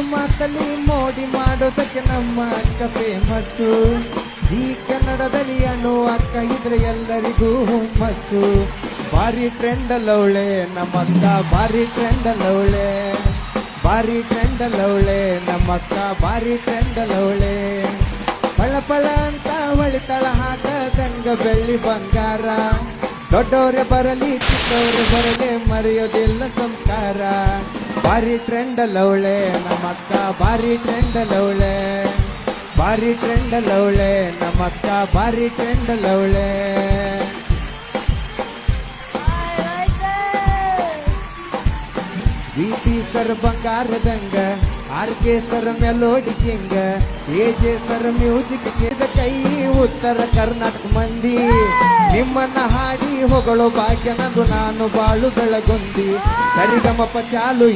ಮಾತಲ್ಲಿ ಮೋಡಿ ಮಾಡೋದಕ್ಕೆ ನಮ್ಮ ಅಕ್ಕ ಫೇಮಸ್ಸು. ಈ ಕನ್ನಡದಲ್ಲಿ ಅನ್ನೋ ಅಕ್ಕ ಇದ್ರೆ ಎಲ್ಲರಿಗೂ ಹುಮ್ಮಸ್ಸು. ಭಾರಿ ಟ್ರೆಂಡ್ ಅಲ್ಲವಳೆ ನಮ್ಮಕ್ಕ, ಭಾರಿ ಟ್ರೆಂಡ್ ಅಲ್ಲವಳೆ, ಭಾರಿ ಟ್ರೆಂಡ್ ಅಲ್ಲವಳೆ ನಮ್ಮಕ್ಕ, ಭಾರಿ ಟ್ರೆಂಡ್ ಅಲ್ಲವಳೆ. ಪಳ ಪಳ ಅಂತ ಹೊಳಿತಳ ಹಾಕದಂಗ ಬೆಳ್ಳಿ ಬಂಗಾರ. ದೊಡ್ಡವ್ರೆ ಬರಲಿ ಚಿಕ್ಕವ್ರೆ ಬರಲಿ ಮರೆಯೋದಿಲ್ಲ ಸಂಸ್ಕಾರ. ಭಾರಿ ಟ್ರೆಂಡ್ ಅಲ್ಲವಳೆ ನಮ್ಮಕ್ಕ, ಭಾರಿ ಟ್ರೆಂಡ್ ಅಲ್ಲವಳೆ, ಭಾರಿ ಟ್ರೆಂಡ್ ಅಲ್ಲವಳೆ ನಮ್ಮಕ್ಕ, ಭಾರಿ ಟ್ರೆಂಡ್ ಅಲ್ಲವಳೆ. ವಿಪಿ ಸರ್ ಬಂಗಾರದಂಗ, ಆರ್.ಕೆ. ಸರ್ ಮೆಲೋಡಿ ಕಿಂಗ, ಎ.ಜೆ. ಸರ್ ಮ್ಯೂಸಿಕ್ ಕೈ ಉತ್ತರ ಕರ್ನಾಟಕ ಮಂದಿ. ನಿಮ್ಮನ್ನ ಹಾಡಿ ಹೊಗಳು ಭಾಗ್ಯ ನಂದು, ನಾನು ಬಾಳು ಬೆಳಗುಂದಿ. ಸರಿಗಮಪ ಚಾಲು